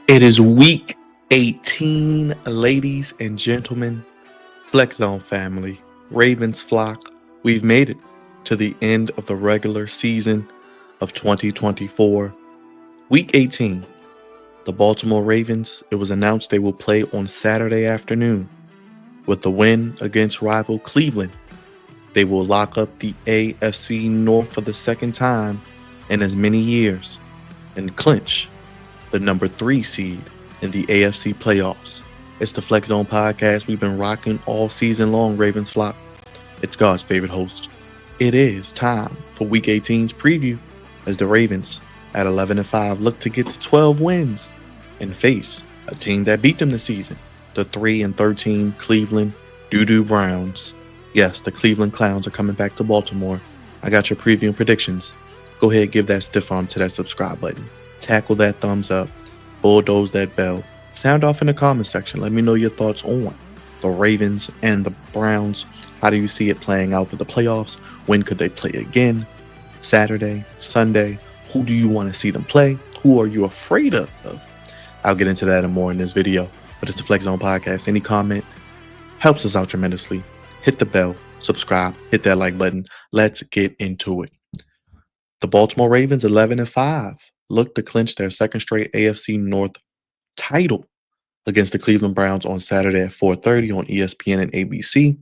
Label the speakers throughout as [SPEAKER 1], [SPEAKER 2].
[SPEAKER 1] It is week 18, ladies and gentlemen, Flex Zone family, Ravens flock. We've made it to the end of the regular season of 2024. Week 18, the Baltimore Ravens, it was announced they will play on Saturday afternoon. With the win against rival Cleveland, they will lock up the AFC North for the second time in as many years and clinch the number 3 seed in the AFC playoffs. It's the Flex Zone podcast we've been rocking all season long, Ravens flock. It's God's favorite host. It is time for Week 18's preview as the Ravens at 11-5 look to get to 12 wins and face a team that beat them this season, the 3-13 Cleveland Doo-Doo Browns. Yes, the Cleveland Clowns are coming back to Baltimore. I got your preview and predictions. Go ahead, give that stiff arm to that subscribe button. Tackle that thumbs up, bulldoze that bell, sound off in the comment section. Let me know your thoughts on the Ravens and the Browns. How do you see it playing out for the playoffs? When could they play again? Saturday, Sunday? Who do you want to see them play? Who are you afraid of? I'll get into that and more in this video, but it's the Flex Zone podcast. Any comment helps us out tremendously. Hit the bell, subscribe, hit that like button. Let's get into it. The Baltimore Ravens, 11-5, look to clinch their second straight AFC North title against the Cleveland Browns on Saturday at 4:30 on ESPN and ABC.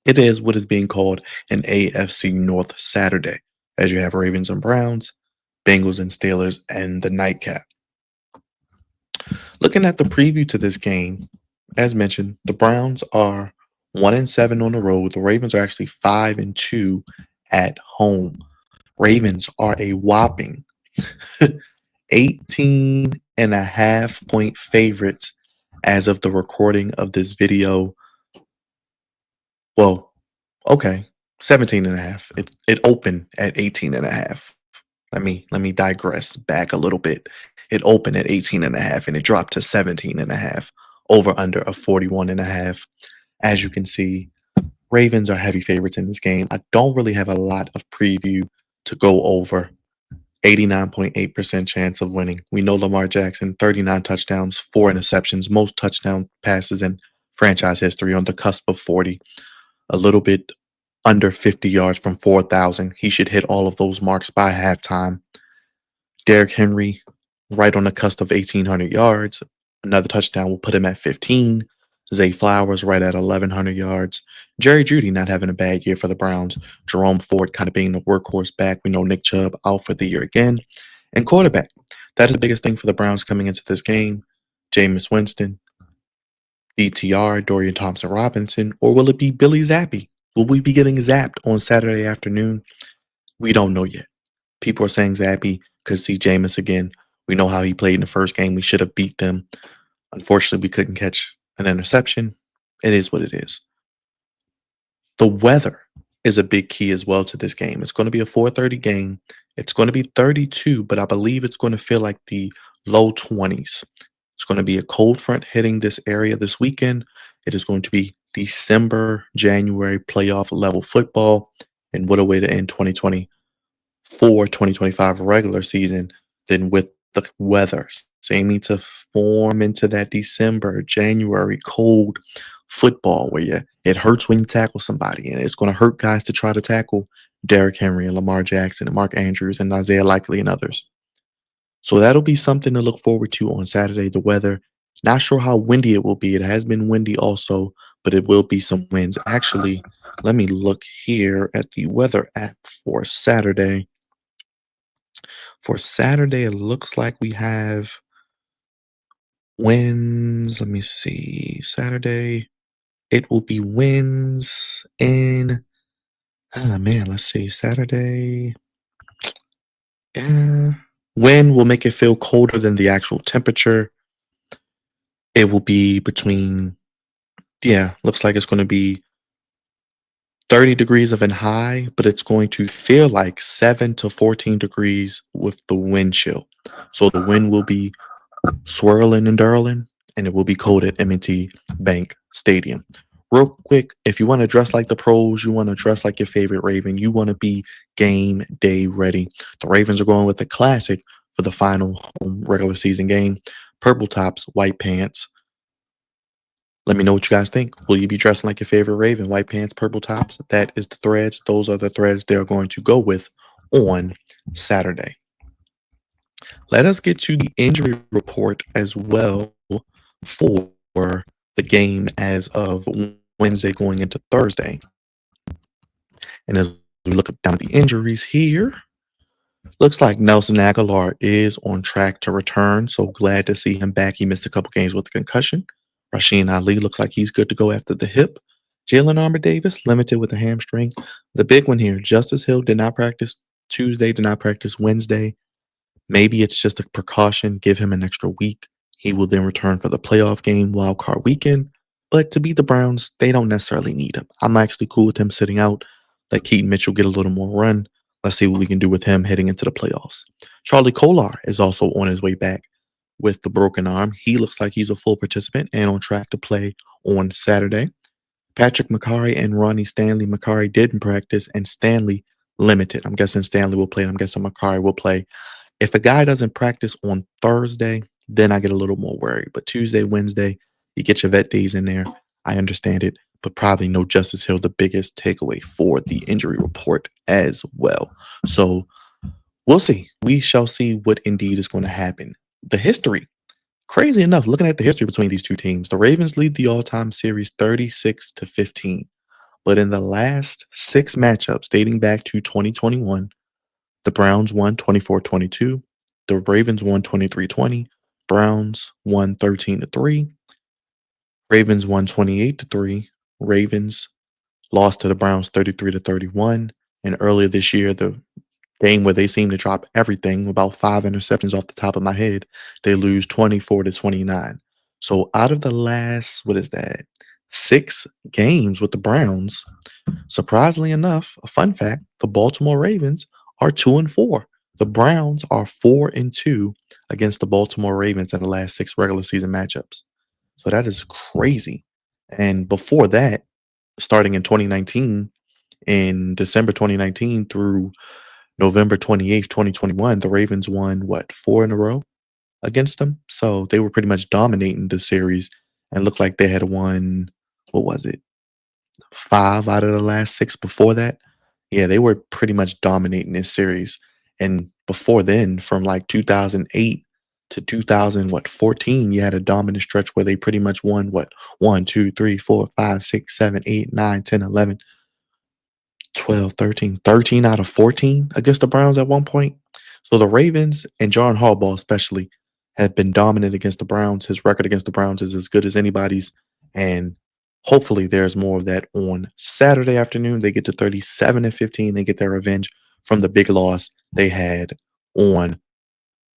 [SPEAKER 1] It is what is being called an AFC North Saturday, as you have Ravens and Browns, Bengals and Steelers, and the nightcap. Looking at the preview to this game, as mentioned, the Browns are 1-7 on the road. The Ravens are actually 5-2 at home. Ravens are a whopping 18.5-point favorites as of the recording of this video. Well, okay, 17.5. It opened at 18.5. Let me digress back a little bit. It opened at 18.5 and it dropped to 17.5. Over under of 41.5. As you can see, Ravens are heavy favorites in this game. I don't really have a lot of preview to go over. 89.8% chance of winning. We know Lamar Jackson, 39 touchdowns, 4 interceptions, most touchdown passes in franchise history, on the cusp of 40. A little bit under 50 yards from 4,000. He should hit all of those marks by halftime. Derrick Henry, right on the cusp of 1,800 yards. Another touchdown will put him at 15. Zay Flowers right at 1,100 yards. Jerry Jeudy not having a bad year for the Browns. Jerome Ford kind of being the workhorse back. We know Nick Chubb out for the year again. And quarterback. That is the biggest thing for the Browns coming into this game. Jameis Winston, DTR, Dorian Thompson-Robinson, or will it be Billy Zappi? Will we be getting zapped on Saturday afternoon? We don't know yet. People are saying Zappi could see Jameis again. We know how he played in the first game. We should have beat them. Unfortunately, we couldn't catch an interception. It is what it is. The weather is a big key as well to this game. It's going to be a 4:30 game. It's going to be 32, but I believe it's going to feel like the low 20s. It's going to be a cold front hitting this area this weekend. It is going to be December, January playoff level football. And what a way to end 2025 regular season than with the weather seeming to form into that December, January cold football where it hurts when you tackle somebody, and it's going to hurt guys to try to tackle Derrick Henry and Lamar Jackson and Mark Andrews and Isaiah Likely and others. So that'll be something to look forward to on Saturday. The weather, not sure how windy it will be. It has been windy also, but it will be some winds. Actually, let me look here at the weather app for Saturday. For Saturday, it looks like we have winds. Let me see. Saturday, it will be winds in. Let's see. Saturday. Wind will make it feel colder than the actual temperature. It will be between. Looks like it's going to be 30 degrees of an high, but it's going to feel like 7 to 14 degrees with the wind chill. So the wind will be swirling and dirling, and it will be cold at M&T Bank Stadium. Real quick, if you want to dress like the pros, you want to dress like your favorite Raven, you want to be game day ready. The Ravens are going with the classic for the final home regular season game. Purple tops, white pants. Let me know what you guys think. Will you be dressing like your favorite Raven? White pants, purple tops. That is the threads. Those are the threads they're going to go with on Saturday. Let us get to the injury report as well for the game as of Wednesday going into Thursday. And as we look down at the injuries here, looks like Nelson Aguilar is on track to return. So glad to see him back. He missed a couple games with a concussion. Rasheen Ali looks like he's good to go after the hip. Jalen Armour Davis, limited with a hamstring. The big one here, Justice Hill did not practice Tuesday, did not practice Wednesday. Maybe it's just a precaution. Give him an extra week. He will then return for the playoff game, wild card weekend. But to beat the Browns, they don't necessarily need him. I'm actually cool with him sitting out. Let Keaton Mitchell get a little more run. Let's see what we can do with him heading into the playoffs. Charlie Kolar is also on his way back with the broken arm. He looks like he's a full participant and on track to play on Saturday. Patrick McCarry and Ronnie Stanley. McCarry didn't practice and Stanley limited. I'm guessing Stanley will play and I'm guessing McCarry will play. If a guy doesn't practice on Thursday, then I get a little more worried. But Tuesday, Wednesday, you get your vet days in there. I understand it, but probably no Justice Hill, the biggest takeaway for the injury report as well. So we'll see. We shall see what indeed is going to happen. The history, crazy enough, looking at the history between these two teams, the Ravens lead the all-time series 36-15. But in the last 6 matchups dating back to 2021, the Browns won 24-22. The Ravens won 23-20. Browns won 13-3. Ravens won 28-3. Ravens lost to the Browns 33-31. And earlier this year, the game where they seem to drop everything, about 5 interceptions off the top of my head, they lose 24-29. So out of the last, 6 games with the Browns, surprisingly enough, a fun fact, the Baltimore Ravens are 2-4. The Browns are 4-2 against the Baltimore Ravens in the last 6 regular season matchups. So that is crazy. And before that, starting in 2019, in December 2019 through November 28th, 2021, the Ravens won 4 in a row against them. So they were pretty much dominating the series and looked like they had won, what was it? 5 out of the last 6 before that. Yeah, they were pretty much dominating this series. And before then, from like 2008 to 2014, you had a dominant stretch where they pretty much won 1, 2, 3, 4, 5, 6, 7, 8, 9, 10, 11, 12, 13, 13 out of 14 against the Browns at one point. So the Ravens and John Harbaugh especially have been dominant against the Browns. His record against the Browns is as good as anybody's. And hopefully there's more of that on Saturday afternoon. They get to 37-15. They get their revenge from the big loss they had on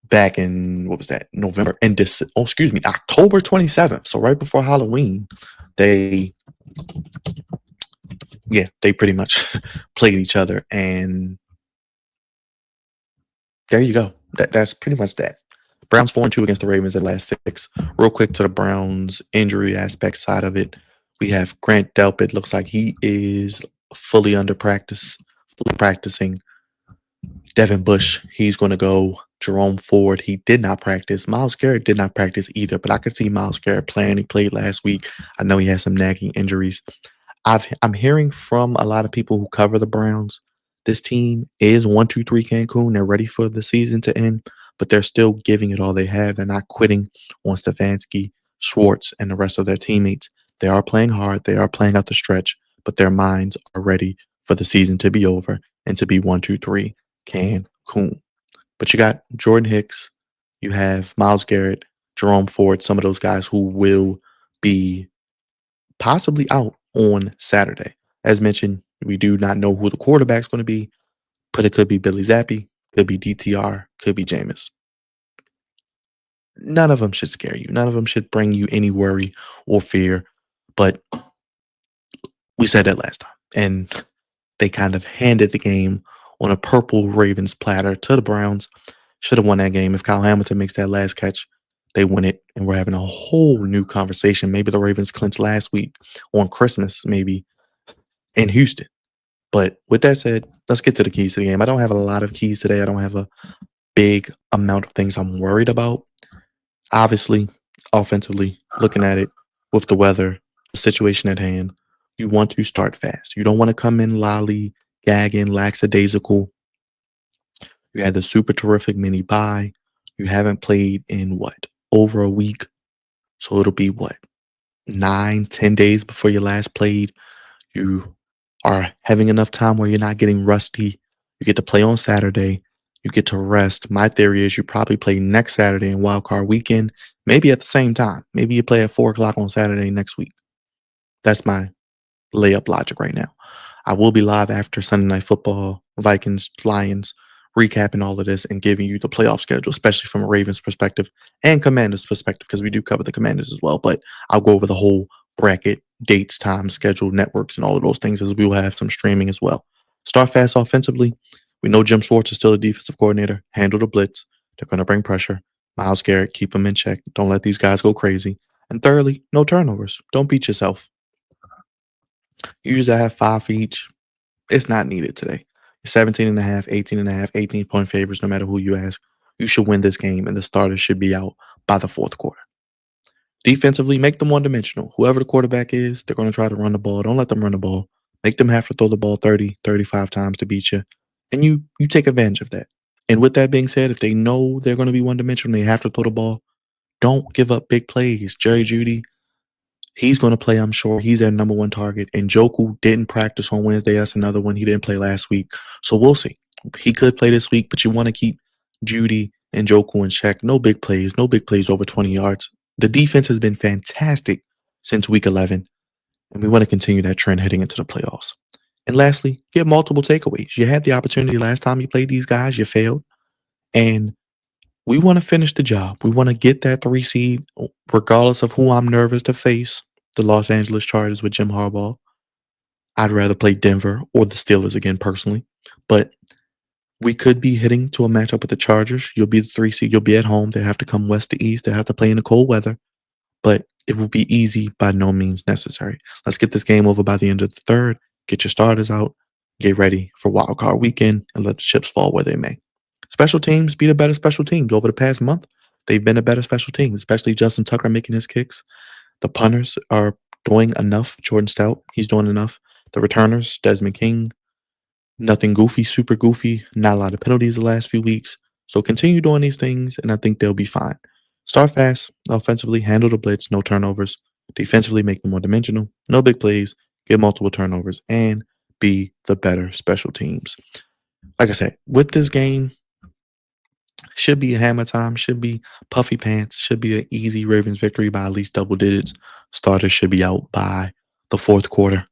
[SPEAKER 1] back in November and October 27th. So right before Halloween, they pretty much played each other, and there you go. That's pretty much that. Browns 4-2 against the Ravens at last 6. Real quick to the Browns injury aspect side of it, we have Grant Delpit. Looks like he is fully practicing. Devin Bush, he's going to go. Jerome Ford, he did not practice. Myles Garrett did not practice either, but I could see Myles Garrett playing. He played last week. I know he has some nagging injuries. I'm hearing from a lot of people who cover the Browns. This team is 1-2-3 Cancun. They're ready for the season to end, but they're still giving it all they have. They're not quitting on Stefanski, Schwartz, and the rest of their teammates. They are playing hard. They are playing out the stretch, but their minds are ready for the season to be over and to be 1-2-3 Cancun. But you got Jordan Hicks, you have Myles Garrett, Jerome Ford, some of those guys who will be possibly out on Saturday. As mentioned, we do not know who the quarterback's going to be, but it could be Billy Zappi, could be DTR, could be Jameis. None of them should scare you. None of them should bring you any worry or fear. But we said that last time. And they kind of handed the game on a purple Ravens platter to the Browns. Should have won that game. If Kyle Hamilton makes that last catch, they win it. And we're having a whole new conversation. Maybe the Ravens clinched last week on Christmas, maybe in Houston. But with that said, let's get to the keys to the game. I don't have a lot of keys today. I don't have a big amount of things I'm worried about. Obviously, offensively, looking at it with the weather, the situation at hand, you want to start fast. You don't want to come in lollygagging, lackadaisical. You had the super terrific mini bye. You haven't played in what? Over a week. So it'll be what? 9, 10 days before you last played. You are having enough time where you're not getting rusty. You get to play on Saturday. You get to rest. My theory is you probably play next Saturday in Wild Card Weekend, maybe at the same time. Maybe you play at 4 o'clock on Saturday next week. That's my layup logic right now. I will be live after Sunday Night Football, Vikings, Lions, recapping all of this and giving you the playoff schedule, especially from a Ravens perspective and Commanders perspective, because we do cover the Commanders as well. But I'll go over the whole bracket, dates, times, schedule, networks, and all of those things as we will have some streaming as well. Start fast offensively. We know Jim Schwartz is still a defensive coordinator. Handle the blitz. They're going to bring pressure. Myles Garrett, keep them in check. Don't let these guys go crazy. And thirdly, no turnovers. Don't beat yourself. Usually I have 5 for each. It's not needed today. You're 17 and a half, 18 and a half, 18-point favorites, no matter who you ask. You should win this game, and the starters should be out by the fourth quarter. Defensively, make them one-dimensional. Whoever the quarterback is, they're going to try to run the ball. Don't let them run the ball. Make them have to throw the ball 30, 35 times to beat you. And you take advantage of that. And with that being said, if they know they're going to be one-dimensional and they have to throw the ball, don't give up big plays. Jerry Jeudy, he's going to play, I'm sure. He's their number one target. And Joku didn't practice on Wednesday. That's another one. He didn't play last week. So we'll see. He could play this week, but you want to keep Jeudy and Joku in check. No big plays. No big plays over 20 yards. The defense has been fantastic since week 11, and we want to continue that trend heading into the playoffs. And lastly, get multiple takeaways. You had the opportunity last time you played these guys. You failed. And we want to finish the job. We want to get that 3 seed, regardless of who I'm nervous to face. The Los Angeles Chargers with Jim Harbaugh. I'd rather play Denver or the Steelers again, personally. But we could be hitting to a matchup with the Chargers. You'll be the 3 seed. You'll be at home. They have to come west to east. They have to play in the cold weather. But it will be easy, by no means necessary. Let's get this game over by the end of the third. Get your starters out. Get ready for Wild Card Weekend and let the chips fall where they may. Special teams be the better special teams. Over the past month, they've been a better special team, especially Justin Tucker making his kicks. The punters are doing enough. Jordan Stout, he's doing enough. The returners, Desmond King, nothing goofy, super goofy, not a lot of penalties the last few weeks. So continue doing these things, and I think they'll be fine. Start fast, offensively, handle the blitz, no turnovers. Defensively, make them one-dimensional, no big plays, get multiple turnovers, and be the better special teams. Like I said, with this game, should be a hammer time, should be puffy pants, should be an easy Ravens victory by at least double digits. Starters should be out by the fourth quarter.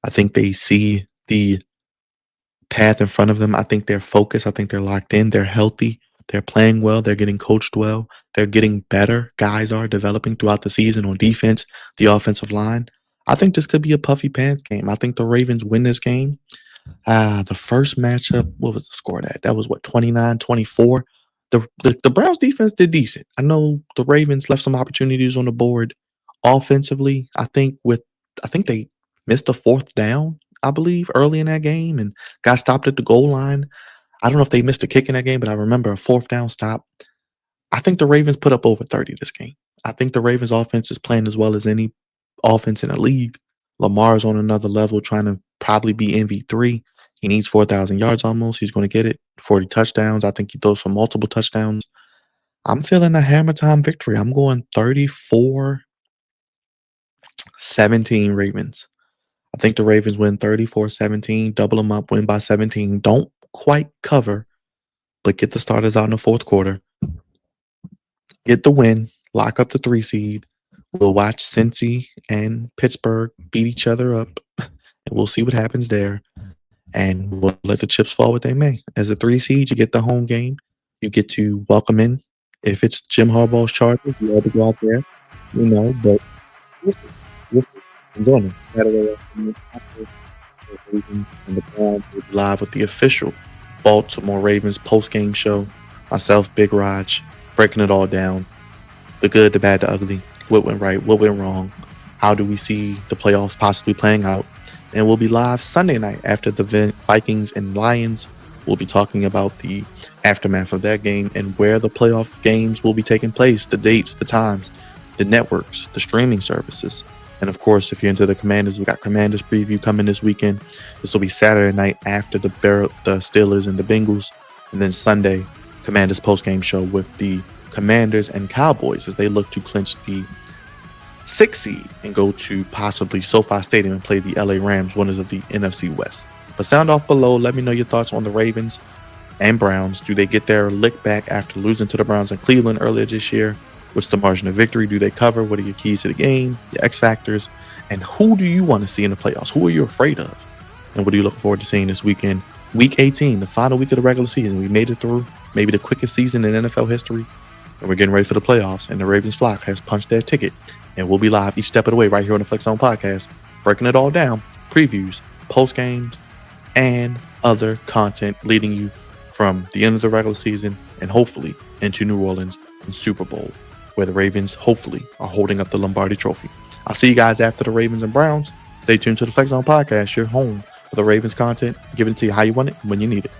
[SPEAKER 1] I think they see the path in front of them. I think they're focused. I think they're locked in. They're healthy. They're playing well. They're getting coached well. They're getting better. Guys are developing throughout the season on defense, the offensive line. I think this could be a puffy pants game. I think the Ravens win this game. The first matchup, what was the score that? That was what, 29-24. The Browns defense did decent. I know the Ravens left some opportunities on the board offensively. I think they missed a fourth down, I believe, early in that game and got stopped at the goal line. I don't know if they missed a kick in that game, but I remember a fourth down stop. I think the Ravens put up over 30 this game. I think the Ravens offense is playing as well as any offense in the league. Lamar's on another level, trying to probably be MV3. He needs 4,000 yards almost. He's going to get it. 40 touchdowns. I think he throws for multiple touchdowns. I'm feeling a hammer time victory. I'm going 34-17 Ravens. I think the Ravens win 34-17, double them up, win by 17. Don't quite cover, but get the starters out in the fourth quarter. Get the win, lock up the 3 seed. We'll watch Cincy and Pittsburgh beat each other up, and we'll see what happens there. And we'll let the chips fall what they may. As a 3 seed, you get the home game. You get to welcome in. If it's Jim Harbaugh's Chargers, you have to go out there, but we'll see. Enjoy them. Saturday afternoon, and the Browns will be live with the official Baltimore Ravens post-game show. Myself, Big Raj, breaking it all down. The good, the bad, the ugly. What went right, what went wrong. How do we see the playoffs possibly playing out? And we'll be live Sunday night after the Vikings and Lions. We'll be talking about the aftermath of that game, and where the playoff games will be taking place, the dates, the times, the networks, the streaming services. And of course, if you're into the Commanders, we got Commanders preview coming this weekend. This will be Saturday night after the Steelers and the Bengals. And then Sunday, Commanders postgame show with the Commanders and Cowboys as they look to clinch the 6th seed and go to possibly SoFi Stadium and play the LA Rams, winners of the NFC West. But sound off below. Let me know your thoughts on the Ravens and Browns. Do they get their lick back after losing to the Browns in Cleveland earlier this year? What's the margin of victory? Do they cover? What are your keys to the game, your X factors? And who do you want to see in the playoffs? Who are you afraid of? And what are you looking forward to seeing this weekend? Week 18, the final week of the regular season. We made it through maybe the quickest season in NFL history. And we're getting ready for the playoffs. And the Ravens flock has punched their ticket. And we'll be live each step of the way right here on the Flex Zone podcast, breaking it all down, previews, post games, and other content leading you from the end of the regular season and hopefully into New Orleans and Super Bowl, where the Ravens hopefully are holding up the Lombardi Trophy. I'll see you guys after the Ravens and Browns. Stay tuned to the Flex Zone podcast, your home for the Ravens content, giving it to you how you want it, when you need it.